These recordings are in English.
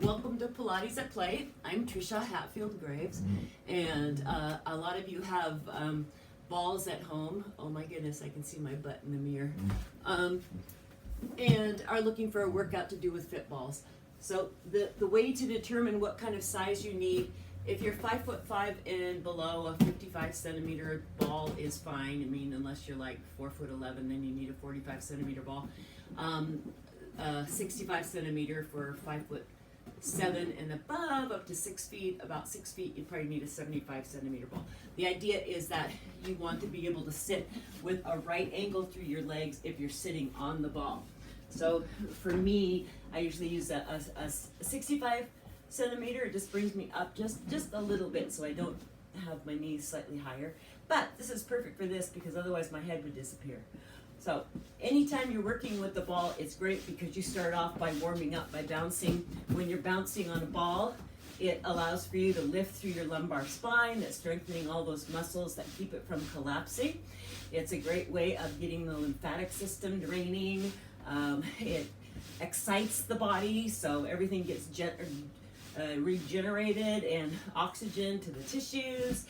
Welcome to Pilates at Play. I'm Trisha Hatfield Graves, and a lot of you have balls at home. Oh my goodness, I can see my butt in the mirror. And are looking for a workout to do with fit balls. So the way to determine what kind of size you need, if you're 5'5" and below, a 55 centimeter ball is fine. I mean, unless you're like 4'11", then you need a 45 centimeter ball. 65 centimeter for 5'7" and above, up to 6 feet. About 6 feet, you probably need a 75 centimeter ball. The idea is that you want to be able to sit with a right angle through your legs if you're sitting on the ball. So for me, I usually use a 65 centimeter. It just brings me up just a little bit so I don't have my knees slightly higher. But this is perfect for this because otherwise my head would disappear. So anytime you're working with the ball, it's great because you start off by warming up by bouncing. When you're bouncing on a ball, it allows for you to lift through your lumbar spine. That's strengthening all those muscles that keep it from collapsing. It's a great way of getting the lymphatic system draining. It excites the body, so everything gets regenerated and oxygen to the tissues.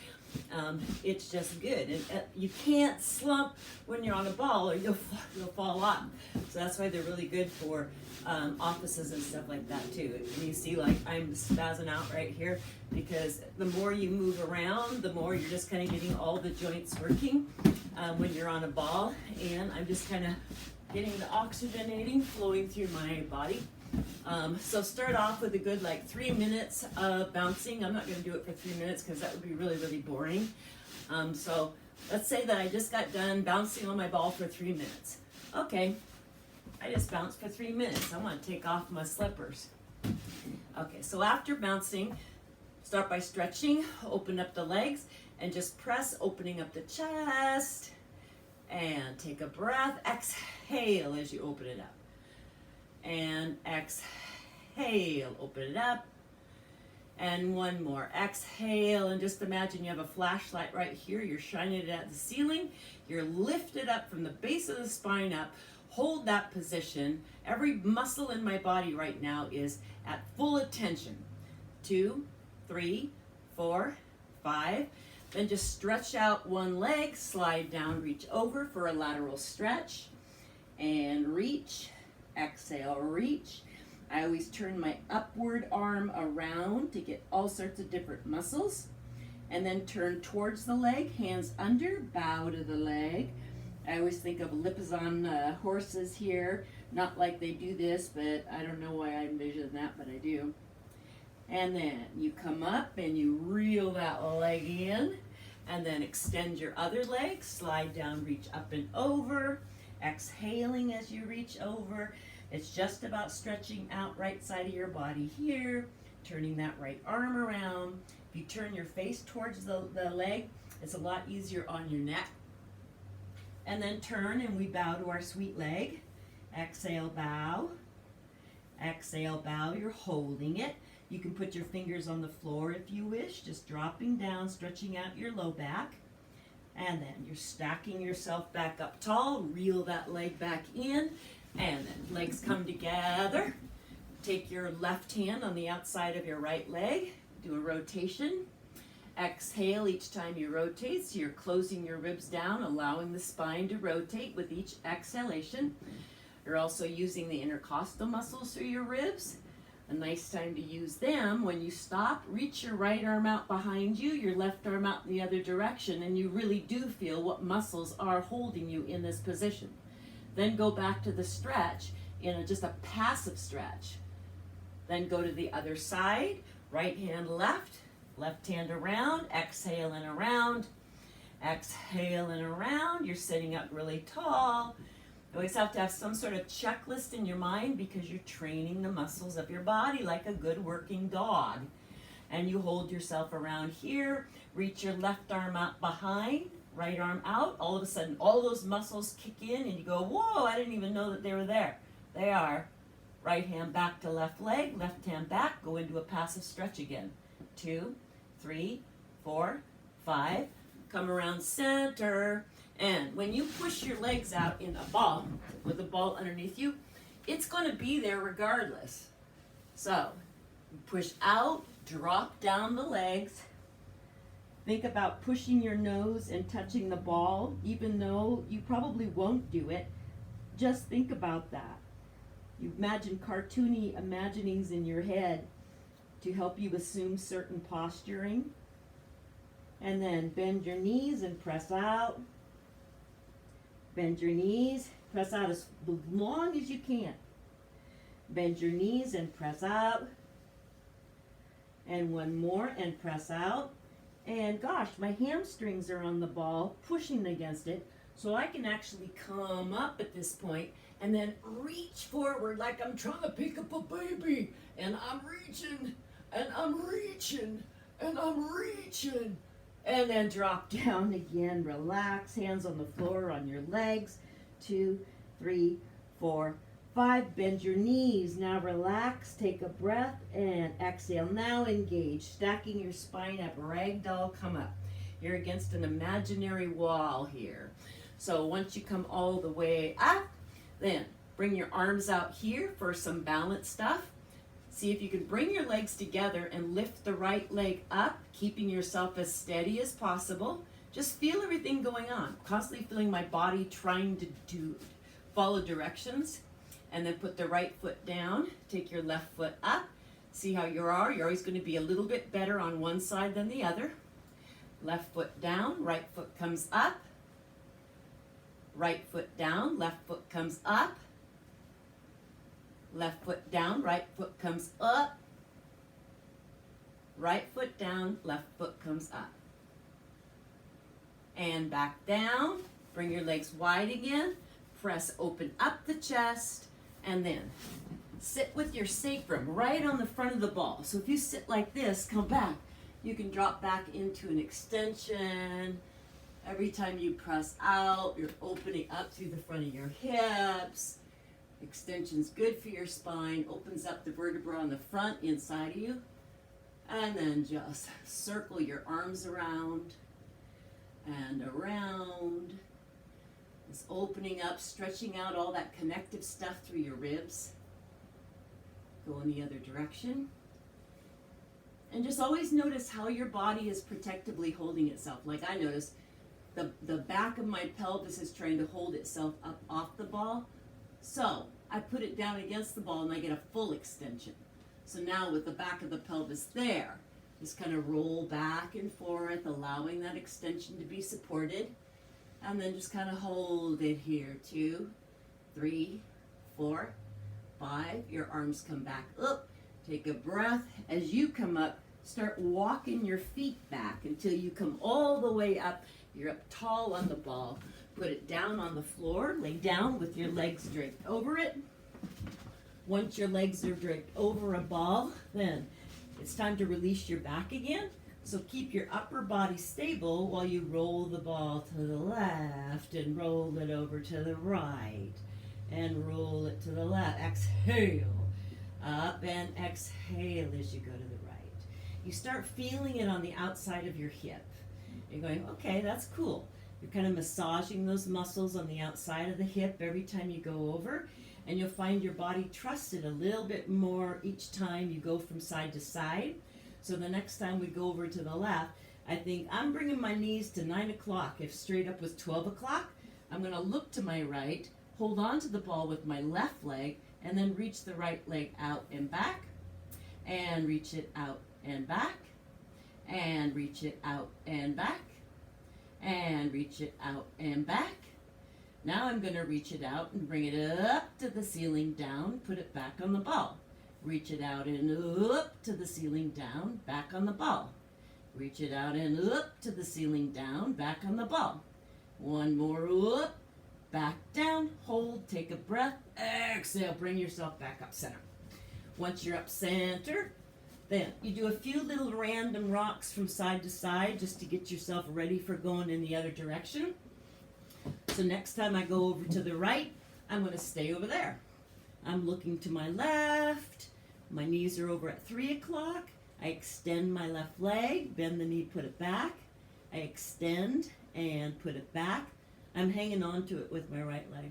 It's just good, and you can't slump when you're on a ball or you'll fall off. So that's why they're really good for offices and stuff like that too. And you see, like, I'm spazzing out right here because the more you move around, the more you're just kind of getting all the joints working when you're on a ball. And I'm just kind of getting the oxygenating flowing through my body. So start off with a good 3 minutes of bouncing. I'm not going to do it for 3 minutes because that would be really, really boring. So let's say that I just got done bouncing on my ball for 3 minutes. Okay, I just bounced for 3 minutes. I want to take off my slippers. Okay, so after bouncing, start by stretching, open up the legs, and just press, opening up the chest. And take a breath. Exhale as you open it up. And exhale, open it up. And one more. Exhale, and just imagine you have a flashlight right here. You're shining it at the ceiling. You're lifted up from the base of the spine up. Hold that position. Every muscle in my body right now is at full attention. 2, 3, 4, 5. Then just stretch out one leg, slide down, reach over for a lateral stretch, and reach, exhale, reach. I always turn my upward arm around to get all sorts of different muscles, and then turn towards the leg, hands under, bow to the leg. I always think of Lipizzan horses here, not like they do this, but I don't know why I envision that, but I do. And then you come up and you reel that leg in, and then extend your other leg, slide down, reach up and over, exhaling as you reach over. It's just about stretching out right side of your body here, turning that right arm around. If you turn your face towards the leg, it's a lot easier on your neck. And then turn and we bow to our sweet leg. Exhale, bow. Exhale, bow. You're holding it. You can put your fingers on the floor if you wish, just dropping down, stretching out your low back. And then you're stacking yourself back up tall, reel that leg back in, and then legs come together. Take your left hand on the outside of your right leg, do a rotation. Exhale each time you rotate, so you're closing your ribs down, allowing the spine to rotate with each exhalation. You're also using the intercostal muscles through your ribs. A nice time to use them. When you stop, reach your right arm out behind you, your left arm out in the other direction, and you really do feel what muscles are holding you in this position. Then go back to the stretch in just a passive stretch. Then go to the other side, right hand left, left hand around, exhale and around, exhale and around. You're sitting up really tall. You always have to have some sort of checklist in your mind because you're training the muscles of your body like a good working dog. And you hold yourself around here, reach your left arm out behind, right arm out. All of a sudden, all those muscles kick in and you go, whoa, I didn't even know that they were there. They are. Right hand back to left leg, left hand back, go into a passive stretch again. 2, 3, 4, 5. Come around center. And when you push your legs out in a ball, with the ball underneath you, it's going to be there regardless. So Push out, drop down the legs. Think about pushing your nose and touching the ball, even though you probably won't do it. Just think about that. You imagine cartoony imaginings in your head to help you assume certain posturing. And then bend your knees and press out. Bend your knees, press out as long as you can. Bend your knees and press out. And one more and press out. And gosh, my hamstrings are on the ball, pushing against it. So I can actually come up at this point and then reach forward like I'm trying to pick up a baby. And I'm reaching, and I'm reaching, and I'm reaching. And then drop down again, relax, hands on the floor, on your legs. 2, 3, 4, 5, bend your knees. Now relax, take a breath, and exhale. Now engage, stacking your spine up, ragdoll, come up. You're against an imaginary wall here. So once you come all the way up, then bring your arms out here for some balance stuff. See if you can bring your legs together and lift the right leg up, keeping yourself as steady as possible. Just feel everything going on. Constantly feeling my body trying to follow directions. And then put the right foot down. Take your left foot up. See how you are. You're always going to be a little bit better on one side than the other. Left foot down, right foot comes up. Right foot down, left foot comes up. Left foot down, right foot comes up. Right foot down, left foot comes up. And back down. Bring your legs wide again. Press open up the chest. And then sit with your sacrum right on the front of the ball. So if you sit like this, come back. You can drop back into an extension. Every time you press out, you're opening up through the front of your hips. Extension's good for your spine, opens up the vertebra on the front, inside of you. And then just circle your arms around and around. It's opening up, stretching out all that connective stuff through your ribs. Go in the other direction. And just always notice how your body is protectively holding itself. Like I noticed, the back of my pelvis is trying to hold itself up off the ball. So I put it down against the ball and I get a full extension. So now with the back of the pelvis there, just kind of roll back and forth, allowing that extension to be supported. And then just kind of hold it here. 2, 3, 4, 5. Your arms come back up. Take a breath. As you come up, start walking your feet back until you come all the way up. You're up tall on the ball. Put it down on the floor. Lay down with your legs draped over it. Once your legs are draped over a ball, then it's time to release your back again. So keep your upper body stable while you roll the ball to the left and roll it over to the right and roll it to the left. Exhale. Up and exhale as you go to the right. You start feeling it on the outside of your hip. You're going, okay, that's cool. You're kind of massaging those muscles on the outside of the hip every time you go over, and you'll find your body trusts it a little bit more each time you go from side to side. So the next time we go over to the left, I think I'm bringing my knees to 9 o'clock. If straight up was 12 o'clock, I'm going to look to my right, hold on to the ball with my left leg, and then reach the right leg out and back, and reach it out and back, and reach it out and back, and reach it out and back. Now I'm going to reach it out and bring it up to the ceiling, down, put it back on the ball. Reach it out and up to the ceiling, down, back on the ball. Reach it out and up to the ceiling, down, back on the ball. One more up, back down, hold, take a breath, exhale, bring yourself back up center. Once you're up center, then you do a few little random rocks from side to side just to get yourself ready for going in the other direction. So next time I go over to the right, I'm going to stay over there. I'm looking to my left. My knees are over at 3 o'clock. I extend my left leg, bend the knee, put it back. I extend and put it back. I'm hanging on to it with my right leg.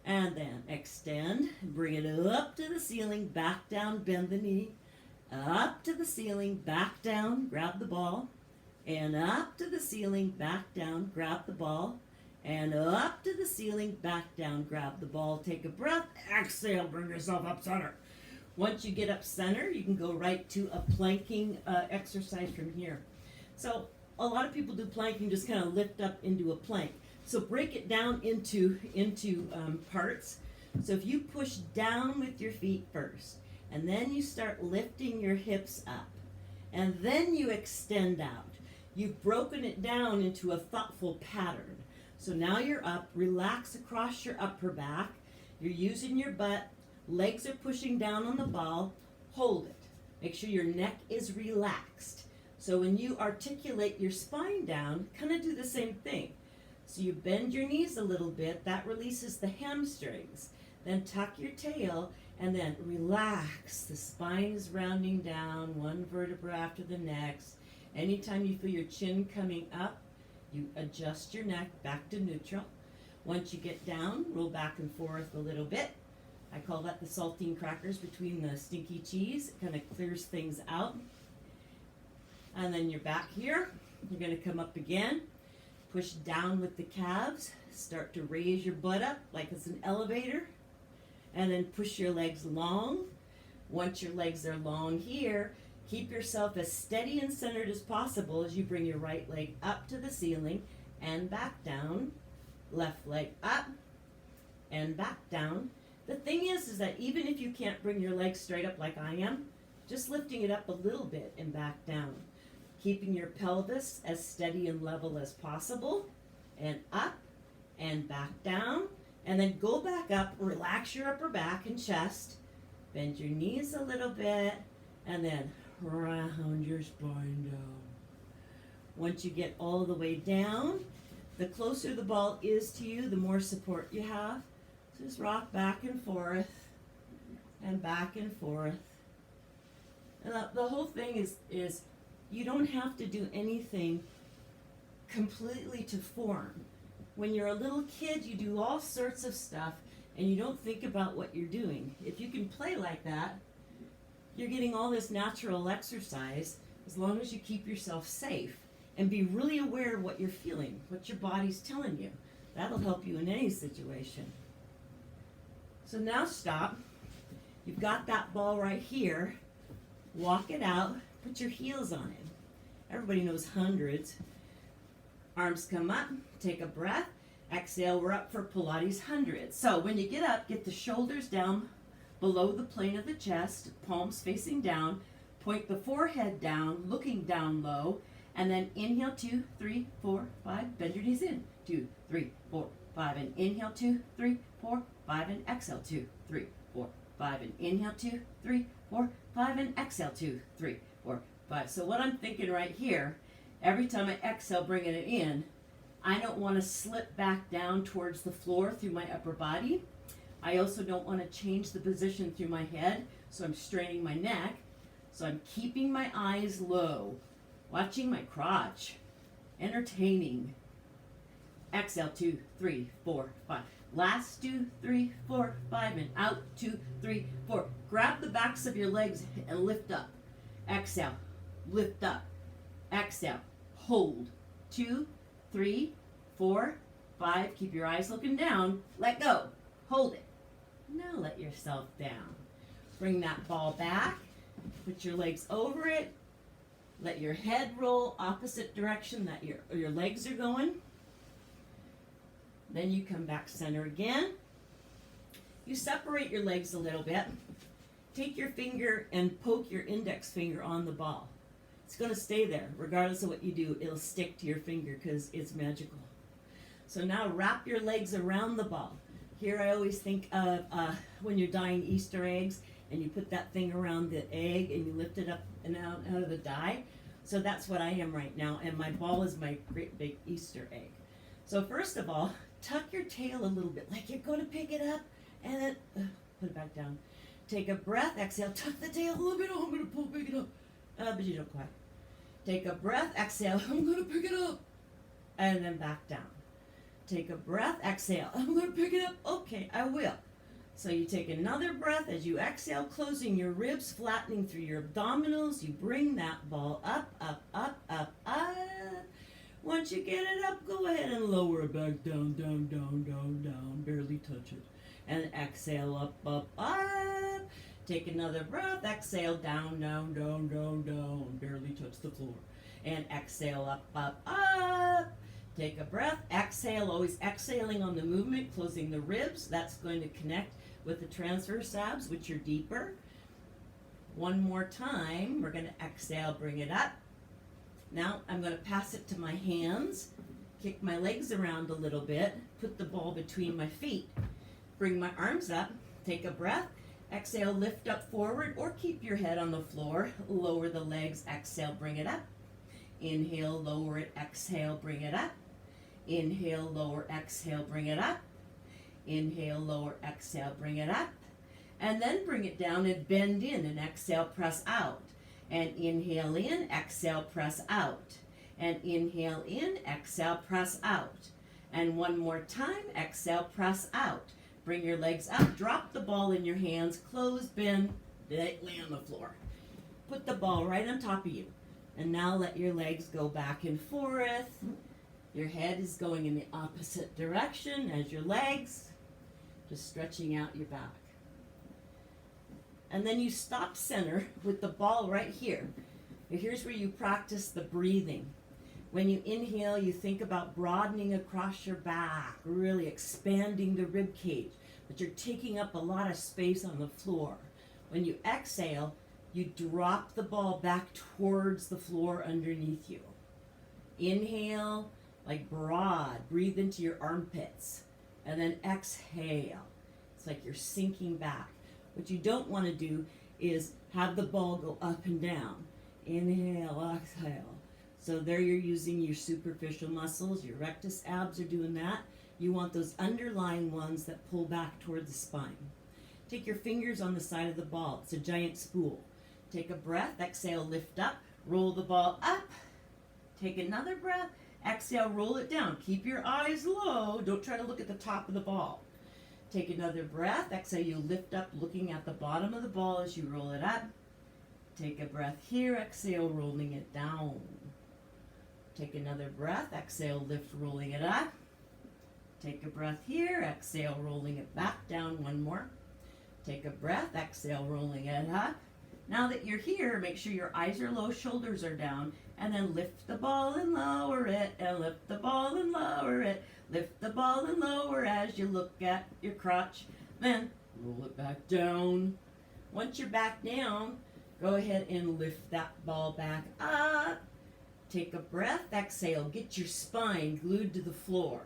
And then extend, bring it up to the ceiling, back down, bend the knee. Up to the ceiling, back down, grab the ball. And up to the ceiling, back down, grab the ball. And up to the ceiling, back down, grab the ball. Take a breath, exhale, bring yourself up center. Once you get up center, you can go right to a planking exercise from here. So a lot of people do planking, just kind of lift up into a plank. So break it down into parts. So if you push down with your feet first, and then you start lifting your hips up, and then you extend out. You've broken it down into a thoughtful pattern. So now you're up, relax across your upper back. You're using your butt, legs are pushing down on the ball, hold it. Make sure your neck is relaxed. So when you articulate your spine down, kind of do the same thing. So you bend your knees a little bit, that releases the hamstrings. Then tuck your tail and then relax. The spine is rounding down, one vertebra after the next. Anytime you feel your chin coming up, you adjust your neck back to neutral. Once you get down, roll back and forth a little bit. I call that the saltine crackers between the stinky cheese. It kind of clears things out. And then you're back here. You're going to come up again. Push down with the calves. Start to raise your butt up like it's an elevator. And then push your legs long. Once your legs are long here, keep yourself as steady and centered as possible as you bring your right leg up to the ceiling and back down. Left leg up and back down. The thing is that even if you can't bring your legs straight up like I am, just lifting it up a little bit and back down. Keeping your pelvis as steady and level as possible, and up and back down, and then go back up, relax your upper back and chest, bend your knees a little bit, and then round your spine down. Once you get all the way down, the closer the ball is to you, the more support you have. So just rock back and forth, and back and forth. And the whole thing is you don't have to do anything completely to form. When you're a little kid, you do all sorts of stuff and you don't think about what you're doing. If you can play like that, you're getting all this natural exercise as long as you keep yourself safe and be really aware of what you're feeling, what your body's telling you. That'll help you in any situation. So now stop. You've got that ball right here. Walk it out. Put your heels on it. Everybody knows hundreds. Arms come up. Take a breath. Exhale. We're up for Pilates hundreds. So when you get up, get the shoulders down below the plane of the chest, palms facing down. Point the forehead down, looking down low. And then inhale, 2, 3, 4, 5. Bend your knees in. 2, 3, 4, 5. And inhale, 2, 3, 4, 5. And exhale, 2, 3, 4, 5. And inhale, 2, 3, 4, 5. And exhale, 2, 3, 4, 5. So what I'm thinking right here, every time I exhale, bringing it in, I don't want to slip back down towards the floor through my upper body. I also don't want to change the position through my head, so I'm straining my neck. So I'm keeping my eyes low, watching my crotch, entertaining. Exhale, 2, 3, 4, 5. Last 2, 3, 4, 5, and out, 2, 3, 4. Grab the backs of your legs and lift up. Exhale, lift up. Exhale, hold. 2, 3, 4, 5. Keep your eyes looking down. Let go. Hold it. Now let yourself down. Bring that ball back. Put your legs over it. Let your head roll opposite direction that your legs are going. Then you come back center again. You separate your legs a little bit. Take your finger and poke your index finger on the ball. It's going to stay there. Regardless of what you do, it'll stick to your finger because it's magical. So now wrap your legs around the ball. Here I always think of when you're dyeing Easter eggs and you put that thing around the egg and you lift it up and out of the dye. So that's what I am right now, and my ball is my great big Easter egg. So first of all, tuck your tail a little bit, like you're going to pick it up, and then put it back down. Take a breath, exhale, tuck the tail a little bit. Oh, I'm going to pick it up. But you don't quite. Take a breath, exhale, I'm going to pick it up. And then back down. Take a breath, exhale. I'm going to pick it up. Okay, I will. So you take another breath as you exhale, closing your ribs, flattening through your abdominals. You bring that ball up, up, up, up, up. Once you get it up, go ahead and lower it back down, down, down, down, down. Barely touch it. And exhale, up, up, up. Take another breath. Exhale, down, down, down, down, down. Barely touch the floor. And exhale, up, up, up. Take a breath. Exhale, always exhaling on the movement, closing the ribs. That's going to connect with the transverse abs, which are deeper. One more time. We're going to exhale, bring it up. Now I'm going to pass it to my hands, kick my legs around a little bit, put the ball between my feet, bring my arms up, take a breath, exhale, lift up forward, or keep your head on the floor, lower the legs, exhale, bring it up. Inhale, lower it, exhale, bring it up. Inhale, lower, exhale, bring it up. Inhale, lower, exhale, bring it up. And then bring it down and bend in and exhale, press out. And inhale in, exhale, press out. And inhale in, exhale, press out. And one more time, exhale, press out. Bring your legs up, drop the ball in your hands, close, bend, lay on the floor. Put the ball right on top of you. And now let your legs go back and forth. Your head is going in the opposite direction as your legs, just stretching out your back. And then you stop center with the ball right here. Here's where you practice the breathing. When you inhale, you think about broadening across your back, really expanding the rib cage, but you're taking up a lot of space on the floor. When you exhale, you drop the ball back towards the floor underneath you. Inhale, like broad, breathe into your armpits, and then exhale. It's like you're sinking back. What you don't want to do is have the ball go up and down. Inhale, exhale. So there you're using your superficial muscles, your rectus abs are doing that. You want those underlying ones that pull back toward the spine. Take your fingers on the side of the ball. It's a giant spool. Take a breath, exhale, lift up, roll the ball up. Take another breath, exhale, roll it down. Keep your eyes low. Don't try to look at the top of the ball. Take another breath. Exhale, you lift up, looking at the bottom of the ball as you roll it up. Take a breath here. Exhale, rolling it down. Take another breath. Exhale, lift, rolling it up. Take a breath here. Exhale, rolling it back down. One more. Take a breath. Exhale, rolling it up. Now that you're here, make sure your eyes are low, shoulders are down, and then lift the ball and lower it, and lift the ball and lower it. Lift the ball and lower as you look at your crotch. Then roll it back down. Once you're back down, go ahead and lift that ball back up. Take a breath. Exhale. Get your spine glued to the floor.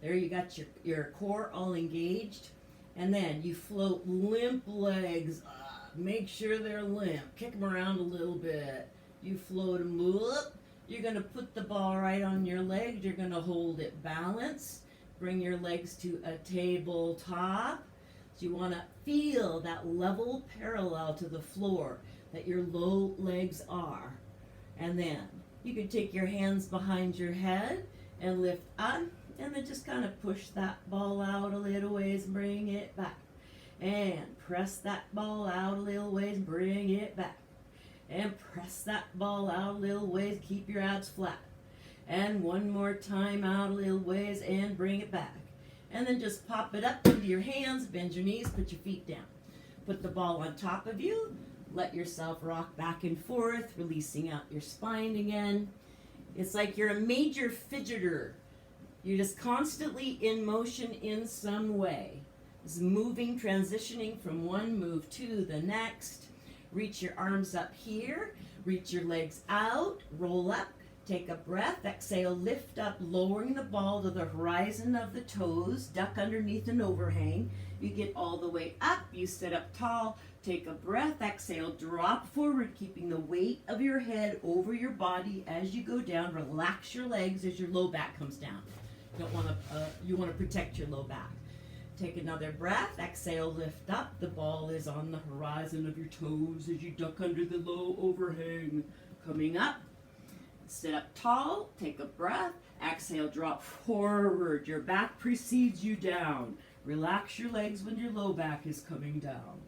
There you got your core all engaged. And then you float limp legs up. Make sure they're limp. Kick them around a little bit. You float them up. You're going to put the ball right on your legs. You're going to hold it balanced. Bring your legs to a tabletop. So you want to feel that level parallel to the floor that your low legs are. And then you can take your hands behind your head and lift up. And then just kind of push that ball out a little ways and bring it back. And press that ball out a little ways and bring it back. And press that ball out a little ways, keep your abs flat. And one more time out a little ways and bring it back. And then just pop it up into your hands, bend your knees, put your feet down. Put the ball on top of you, let yourself rock back and forth, releasing out your spine again. It's like you're a major fidgeter. You're just constantly in motion in some way. It's moving, transitioning from one move to the next. Reach your arms up here, reach your legs out, roll up, take a breath, exhale, lift up, lowering the ball to the horizon of the toes, duck underneath an overhang. You get all the way up, you sit up tall, take a breath, exhale, drop forward, keeping the weight of your head over your body as you go down. Relax your legs as your low back comes down. You want to protect your low back. Take another breath, exhale, lift up. The ball is on the horizon of your toes as you duck under the low overhang. Coming up, Sit up tall, take a breath, exhale, drop forward. Your back precedes you down. Relax your legs when your low back is coming down.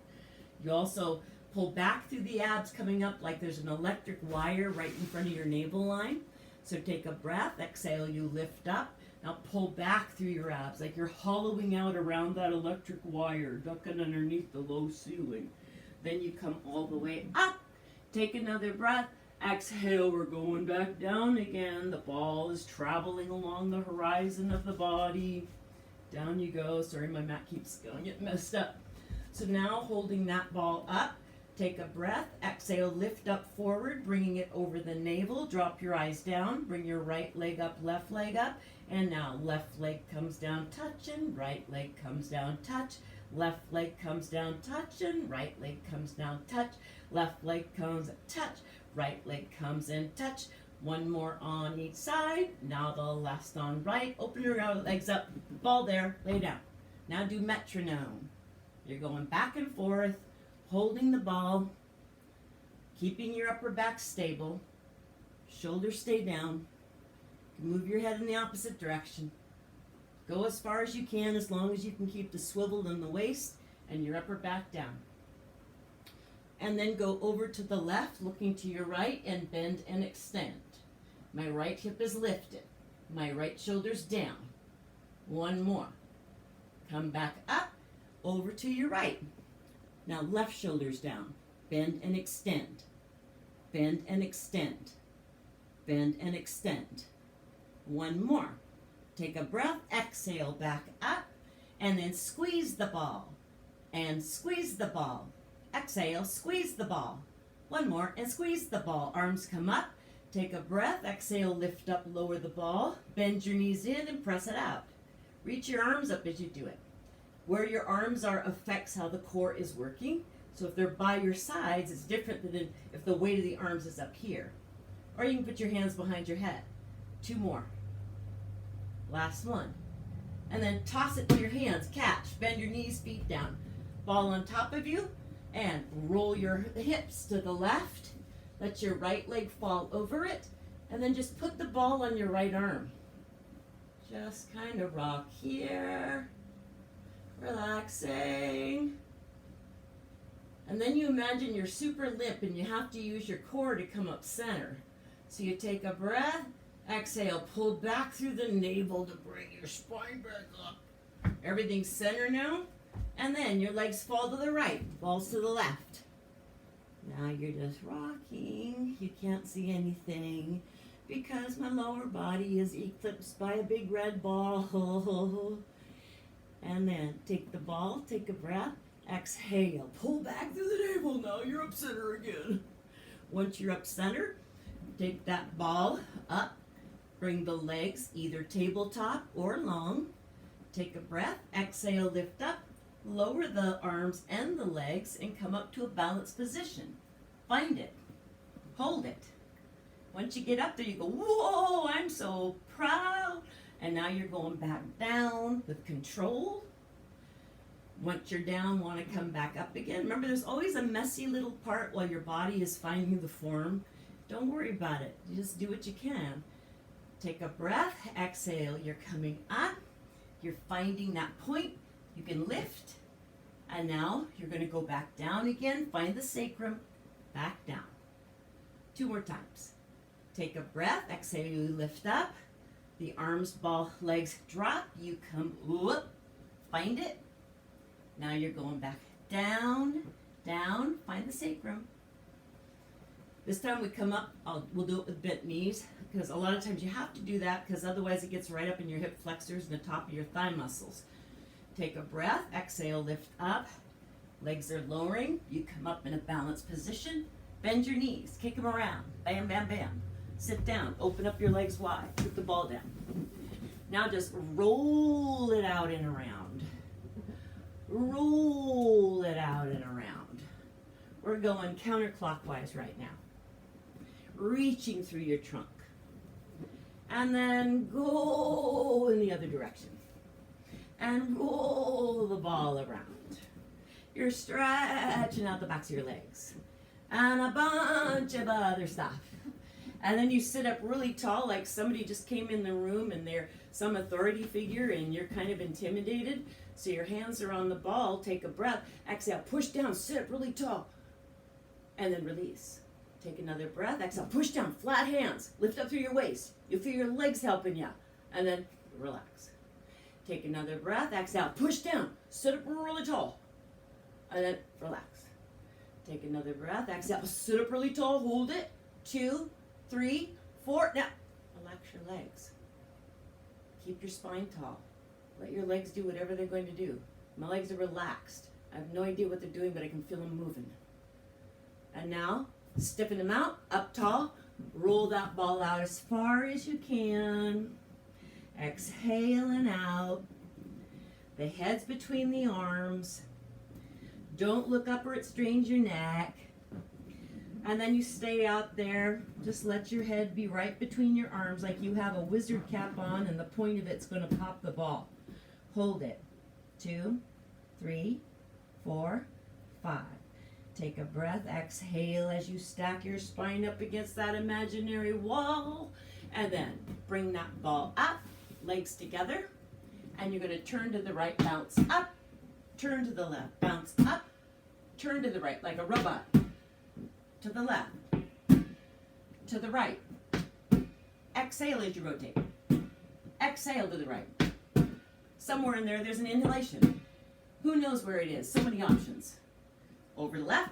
You also pull back through the abs coming up like there's an electric wire right in front of your navel line. So take a breath, exhale, you lift up. Now pull back through your abs like you're hollowing out around that electric wire, ducking underneath the low ceiling. Then you come all the way up. Take another breath. Exhale, we're going back down again. The ball is traveling along the horizon of the body. Down you go. Sorry, my mat keeps going, get messed up. So now holding that ball up, take a breath. Exhale, lift up forward, bringing it over the navel. Drop your eyes down. Bring your right leg up, left leg up. And now left leg comes down, touching. Right leg comes down, touch. Left leg comes down, touching. Right leg comes down, touch. Left leg comes, touch. Right leg comes in, touch. One more on each side. Now the last on right. Open your legs up. Ball there. Lay down. Now do metronome. You're going back and forth, holding the ball, keeping your upper back stable. Shoulders stay down. Move your head in the opposite direction. Go as far as you can, as long as you can keep the swivel in the waist and your upper back down. And then go over to the left, looking to your right, and bend and extend. My right hip is lifted. My right shoulder's down. One more. Come back up, over to your right. Now left shoulder's down. Bend and extend. Bend and extend. Bend and extend. One more. Take a breath, exhale, back up, and then squeeze the ball. And squeeze the ball. Exhale, squeeze the ball. One more, and squeeze the ball. Arms come up. Take a breath. Exhale, lift up, lower the ball. Bend your knees in and press it out. Reach your arms up as you do it. Where your arms are affects how the core is working. So if they're by your sides, it's different than if the weight of the arms is up here. Or you can put your hands behind your head. Two more. Last one. And then toss it to your hands. Catch. Bend your knees, feet down. Ball on top of you. And roll your hips to the left. Let your right leg fall over it. And then just put the ball on your right arm. Just kind of rock here. Relaxing. And then you imagine you're super limp and you have to use your core to come up center. So you take a breath. Exhale. Pull back through the navel to bring your spine back up. Everything's center now. And then your legs fall to the right, balls to the left. Now you're just rocking. You can't see anything because my lower body is eclipsed by a big red ball. And then take the ball, take a breath, exhale. Pull back through the navel. Now you're up center again. Once you're up center, take that ball up. Bring the legs either tabletop or long. Take a breath, exhale, lift up. Lower the arms and the legs and come up to a balanced position. Find it. Hold it. Once you get up there, you go, whoa, I'm so proud. And now you're going back down with control. Once you're down, want to come back up again. Remember, there's always a messy little part while your body is finding the form. Don't worry about it. You just do what you can. Take a breath. Exhale. You're coming up. You're finding that point. You can lift, and now you're going to go back down again. Find the sacrum, back down. 2 more times. Take a breath. Exhale, you lift up. The arms, ball, legs drop. You come up. Find it. Now you're going back down, down. Find the sacrum. This time we come up, we'll do it with bent knees, because a lot of times you have to do that because otherwise it gets right up in your hip flexors and the top of your thigh muscles. Take a breath, exhale, lift up. Legs are lowering. You come up in a balanced position. Bend your knees, kick them around. Bam, bam, bam. Sit down, open up your legs wide. Put the ball down. Now just roll it out and around. Roll it out and around. We're going counterclockwise right now. Reaching through your trunk. And then go in the other direction. And roll the ball around. You're stretching out the backs of your legs. And a bunch of other stuff. And then you sit up really tall, like somebody just came in the room and they're some authority figure and you're kind of intimidated. So your hands are on the ball, take a breath, exhale, push down, sit up really tall, and then release. Take another breath, exhale, push down, flat hands, lift up through your waist. You'll feel your legs helping you, and then relax. Take another breath, exhale, push down, sit up really tall, and then relax. Take another breath, exhale, sit up really tall, hold it, 2, 3, 4, now relax your legs. Keep your spine tall. Let your legs do whatever they're going to do. My legs are relaxed. I have no idea what they're doing, but I can feel them moving. And now, stiffen them out, up tall, roll that ball out as far as you can. Exhaling out. The head's between the arms. Don't look up or it strains your neck. And then you stay out there. Just let your head be right between your arms like you have a wizard cap on and the point of it's going to pop the ball. Hold it. 2, 3, 4, 5. Take a breath. Exhale as you stack your spine up against that imaginary wall. And then bring that ball up, legs together. And you're going to turn to the right, bounce up, turn to the left, bounce up, turn to the right like a robot. To the left, to the right. Exhale as you rotate. Exhale to the right. Somewhere in there, there's an inhalation. Who knows where it is? So many options. Over the left,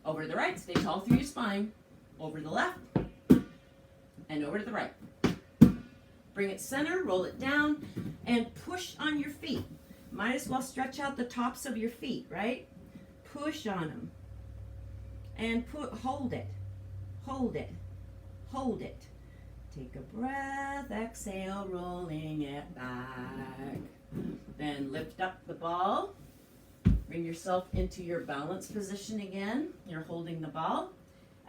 over to the right. Stay tall through your spine. Over to the left, and over to the right. Bring it center, roll it down, and push on your feet. Might as well stretch out the tops of your feet, right? Push on them. And hold it, hold it, hold it. Take a breath, exhale, rolling it back. Then lift up the ball. Bring yourself into your balance position again. You're holding the ball.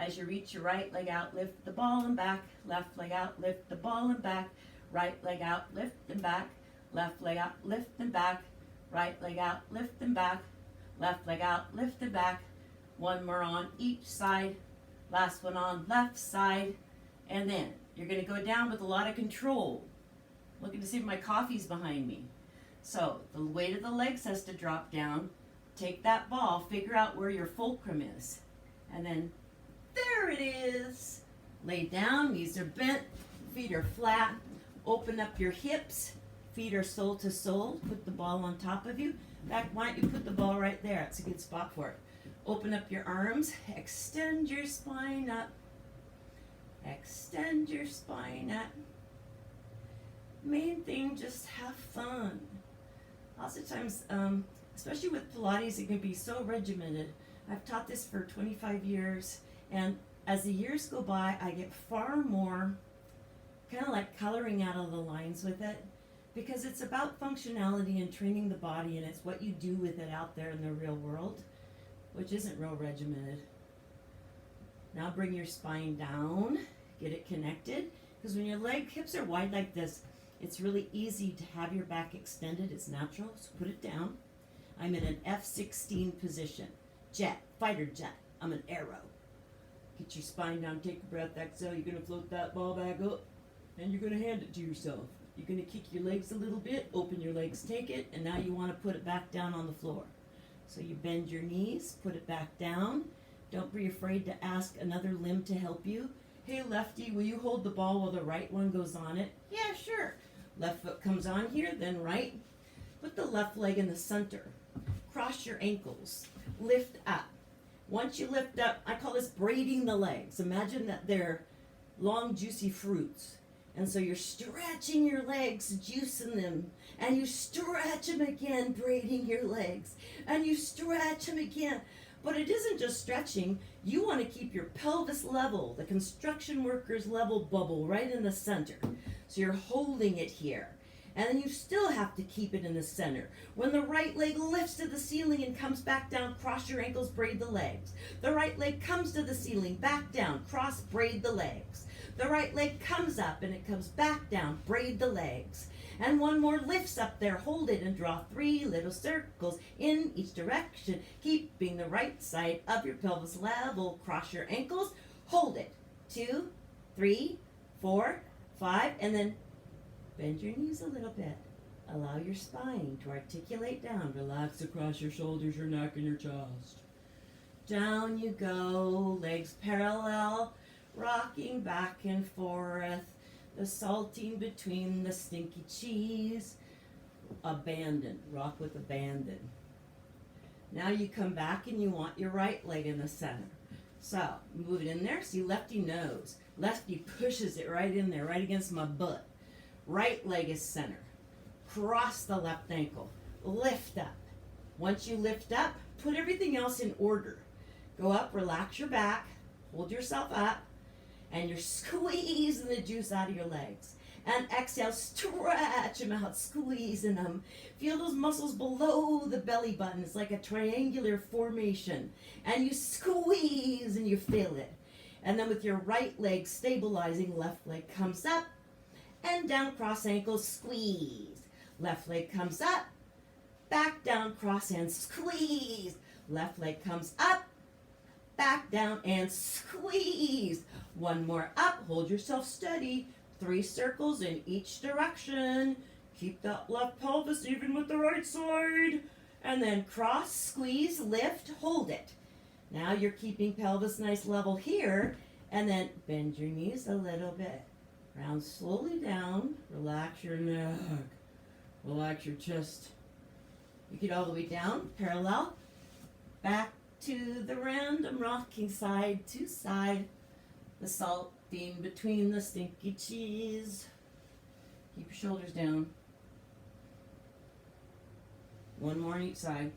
As you reach your right leg out, lift the ball and back. Left leg out, lift the ball and back. Right leg out, lift and back. Left leg out, lift and back. Right leg out, lift and back. Left leg out, lift and back. One more on each side. Last one on left side. And then you're going to go down with a lot of control. Looking to see if my coffee's behind me. So the weight of the legs has to drop down. Take that ball, figure out where your fulcrum is. And then there it is. Lay down, knees are bent, feet are flat. Open up your hips. Feet are sole to sole. Put the ball on top of you. In fact, why don't you put the ball right there? It's a good spot for it. Open up your arms, extend your spine up, extend your spine up. Main thing, just have fun. Lots of times, especially with Pilates, it can be so regimented. I've taught this for 25 years, and as the years go by, I get far more kind of like coloring out of the lines with it, because it's about functionality and training the body, and it's what you do with it out there in the real world, which isn't real regimented. Now bring your spine down, get it connected, because when your hips are wide like this, it's really easy to have your back extended. It's natural, so put it down. I'm in an F-16 position. Jet, fighter jet. I'm an arrow. Get your spine down, take a breath, exhale. You're going to float that ball back up, and you're going to hand it to yourself. You're going to kick your legs a little bit, open your legs, take it, and now you want to put it back down on the floor. So you bend your knees, put it back down. Don't be afraid to ask another limb to help you. Hey, lefty, will you hold the ball while the right one goes on it? Yeah, sure. Left foot comes on here, then right. Put the left leg in the center. Cross your ankles. Lift up. Once you lift up, I call this braiding the legs. Imagine that they're long, juicy fruits. And so you're stretching your legs, juicing them. And you stretch them again, braiding your legs. And you stretch them again. But it isn't just stretching. You want to keep your pelvis level, the construction worker's level bubble right in the center. So you're holding it here. And then you still have to keep it in the center. When the right leg lifts to the ceiling and comes back down, cross your ankles, braid the legs. The right leg comes to the ceiling, back down, cross, braid the legs. The right leg comes up and it comes back down, braid the legs. And one more lifts up there, hold it and draw 3 little circles in each direction, keeping the right side of your pelvis level. Cross your ankles, hold it. 2, 3, 4, 5, and then bend your knees a little bit. Allow your spine to articulate down. Relax across your shoulders, your neck, and your chest. Down you go, legs parallel, rocking back and forth. The salting between the stinky cheese. Abandon, rock with abandon. Now you come back and you want your right leg in the center. So, move it in there. See, lefty knows. Lefty pushes it right in there, right against my butt. Right leg is center. Cross the left ankle. Lift up. Once you lift up, put everything else in order. Go up, relax your back, hold yourself up, and you're squeezing the juice out of your legs. And exhale, stretch them out, squeezing them. Feel those muscles below the belly button. It's like a triangular formation. And you squeeze and you feel it. And then with your right leg stabilizing, left leg comes up and down, cross ankles, squeeze. Left leg comes up, back down, cross and squeeze. Left leg comes up, back down and squeeze. One more up, hold yourself steady. 3 circles in each direction. Keep that left pelvis even with the right side. And then cross, squeeze, lift, hold it. Now you're keeping pelvis nice level here. And then bend your knees a little bit. Round slowly down. Relax your neck. Relax your chest. You get all the way down, parallel. Back to the random rocking side to side. The salt being between the stinky cheese. Keep your shoulders down. One more on each side.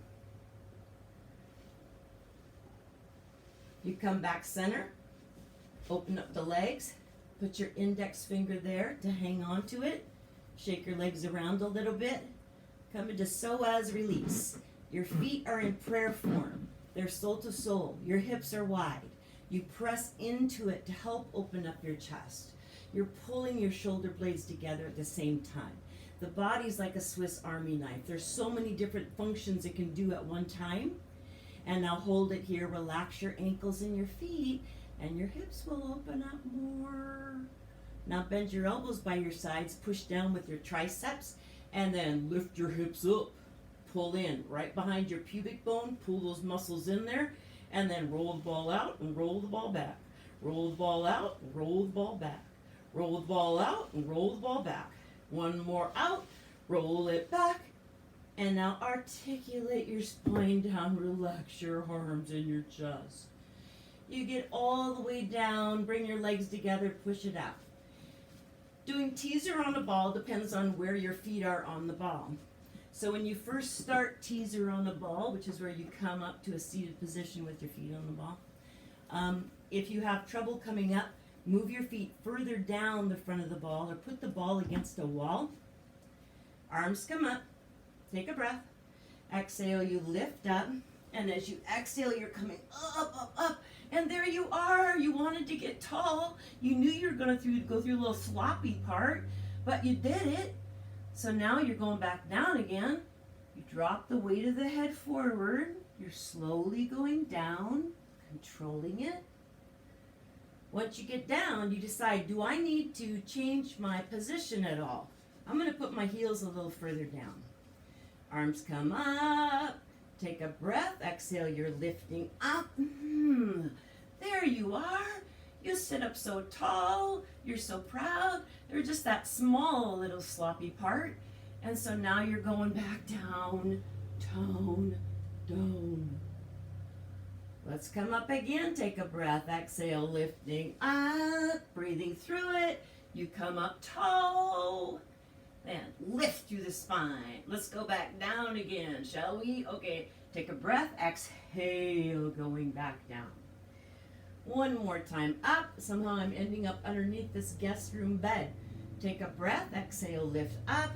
You come back center. Open up the legs. Put your index finger there to hang on to it. Shake your legs around a little bit. Come into psoas release. Your feet are in prayer form. They're soul to soul. Your hips are wide. You press into it to help open up your chest. You're pulling your shoulder blades together at the same time. The body's like a Swiss Army knife. There's so many different functions it can do at one time. And now hold it here. Relax your ankles and your feet, and your hips will open up more. Now bend your elbows by your sides. Push down with your triceps, and then lift your hips up. Pull in right behind your pubic bone. Pull those muscles in there. And then roll the ball out and roll the ball back. Roll the ball out and roll the ball back. Roll the ball out and roll the ball back. One more out, roll it back. And now articulate your spine down, relax your arms and your chest. You get all the way down, bring your legs together, push it out. Doing teaser on a ball depends on where your feet are on the ball. So when you first start teaser on a ball, which is where you come up to a seated position with your feet on the ball, if you have trouble coming up, move your feet further down the front of the ball or put the ball against a wall. Arms come up. Take a breath. Exhale, you lift up. And as you exhale, you're coming up, up, up. And there you are. You wanted to get tall. You knew you were going to go through a little sloppy part, but you did it. So now you're going back down again. You drop the weight of the head forward. You're slowly going down, controlling it. Once you get down, you decide, do I need to change my position at all? I'm going to put my heels a little further down. Arms come up. Take a breath. Exhale, you're lifting up. There you are. You sit up so tall. You're so proud. They're just that small little sloppy part. And so now you're going back down, down, down. Let's come up again. Take a breath. Exhale, lifting up, breathing through it. You come up tall. Then lift through the spine. Let's go back down again, shall we? Okay, take a breath. Exhale, going back down. One more time up. Somehow I'm ending up underneath this guest room bed. Take a breath. Exhale, lift up.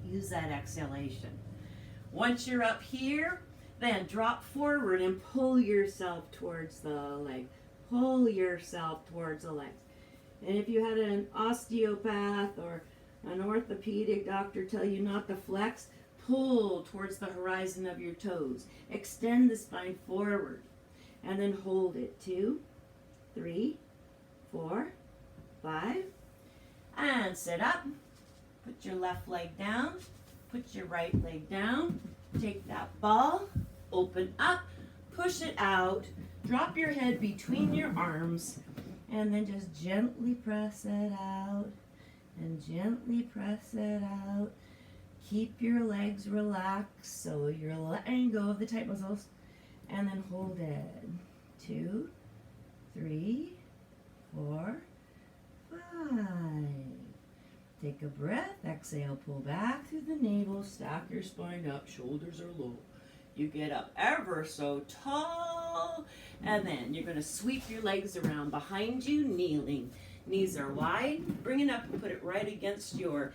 Use that exhalation. Once you're up here, then drop forward and pull yourself towards the leg. Pull yourself towards the legs. And if you had an osteopath or an orthopedic doctor tell you not to flex, pull towards the horizon of your toes. Extend the spine forward. And then hold it. 2, 3, 4, 5, and sit up. Put your left leg down, put your right leg down, take that ball, open up, push it out, drop your head between your arms, and then just gently press it out, and gently press it out. Keep your legs relaxed so you're letting go of the tight muscles, and then hold it. 2, 3, 4, 5. Take a breath, exhale, pull back through the navel, stack your spine up, shoulders are low. You get up ever so tall, and then you're going to sweep your legs around behind you, kneeling. Knees are wide, bring it up and put it right against your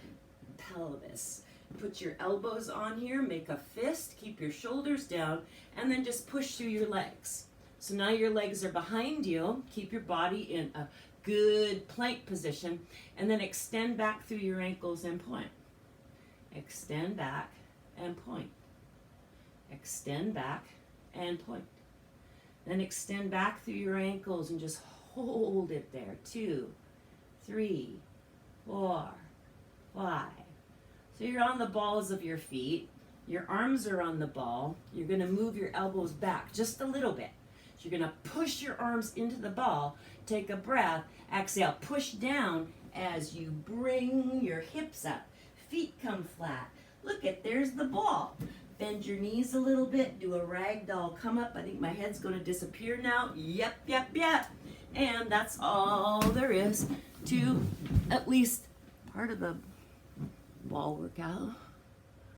pelvis. Put your elbows on here, make a fist, keep your shoulders down, and then just push through your legs. So now your legs are behind you, keep your body in a good plank position, and then extend back through your ankles and point. Extend back and point. Extend back and point. Then extend back through your ankles and just hold it there. 2, 3, 4, 5. So you're on the balls of your feet. Your arms are on the ball. You're going to move your elbows back just a little bit. So you're going to push your arms into the ball. Take a breath. Exhale. Push down as you bring your hips up. Feet come flat. Look at, there's the ball. Bend your knees a little bit. Do a ragdoll come up. I think my head's going to disappear now. Yep, yep, yep. And that's all there is to at least part of the ball workout.